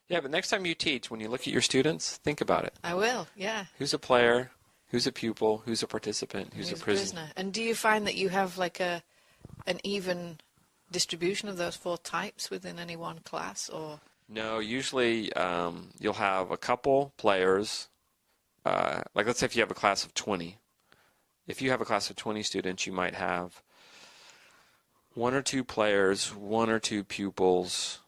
Yeah, but next time you teach, when you look at your students, think about it. I will, yeah. Who's a player? Who's a pupil? Who's a participant? Who's a Who's a prisoner? And do you find that you have like an even distribution of those four types within any one class, or? No, usually you'll have a couple players. Like let's say if you have a class of 20. If you have a class of 20 students, you might have one or two players, one or two pupils,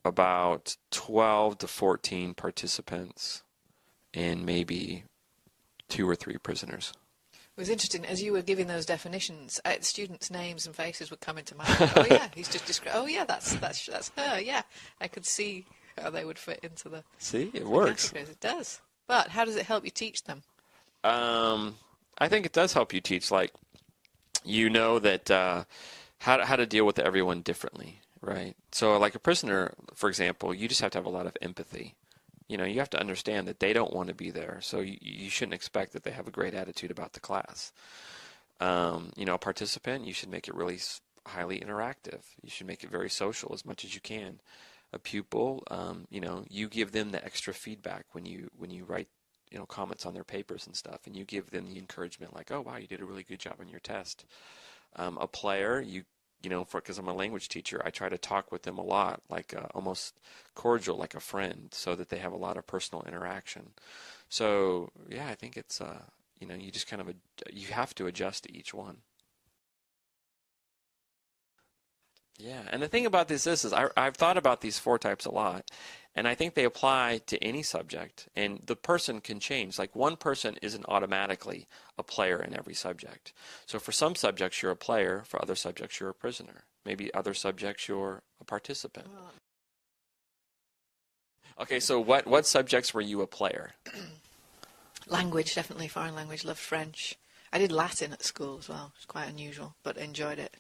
about 12 to 14 participants, and maybe 2 or 3 prisoners. It was interesting, as you were giving those definitions, students' names and faces would come into mind. Oh yeah, he's just described. Oh yeah, that's her. Yeah, I could see how they would fit into the. See, it works. Categories. It does. But how does it help you teach them? I think it does help you teach. Like, you know that how to deal with everyone differently, right? So, like a prisoner, for example, you just have to have a lot of empathy. You know, you have to understand that they don't want to be there, so you shouldn't expect that they have a great attitude about the class. You know, a participant, you should make it really highly interactive. You should make it very social as much as you can. A pupil, you know, you give them the extra feedback when you write, you know, comments on their papers and stuff, and you give them the encouragement like, oh wow, you did a really good job on your test. A player, you know, because I'm a language teacher, I try to talk with them a lot, like almost cordial, like a friend, so that they have a lot of personal interaction. So yeah, I think it's you know, you just kind of you have to adjust to each one. Yeah, and the thing about this is I've thought about these 4 types a lot, and I think they apply to any subject, and the person can change. Like one person isn't automatically a player in every subject. So for some subjects you're a player, for other subjects you're a prisoner. Maybe other subjects you're a participant. Okay, so what subjects were you a player? Language, definitely foreign language. Loved French. I did Latin at school as well. It's quite unusual, but enjoyed it.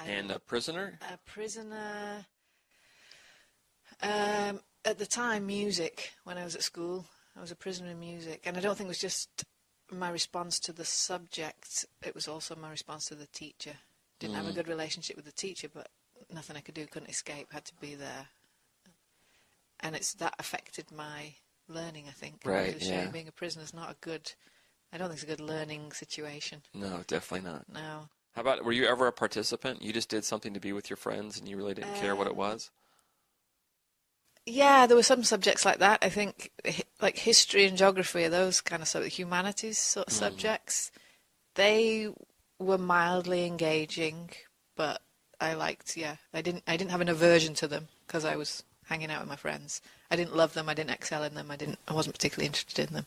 And a prisoner? A prisoner. At the time, music. When I was at school, I was a prisoner in music, and I don't think it was just my response to the subject. It was also my response to the teacher. Didn't have a good relationship with the teacher, but nothing I could do. Couldn't escape. Had to be there, and that affected my learning. I think. Right. It's a shame. Being a prisoner is not a good. I don't think it's a good learning situation. No, definitely not. No. How about, were you ever a participant? You just did something to be with your friends and you really didn't care what it was? Yeah, there were some subjects like that. I think like history and geography are those kind of humanities sort of subjects. They were mildly engaging, but I liked, I didn't have an aversion to them because I was hanging out with my friends. I didn't love them, I didn't excel in them, I wasn't particularly interested in them.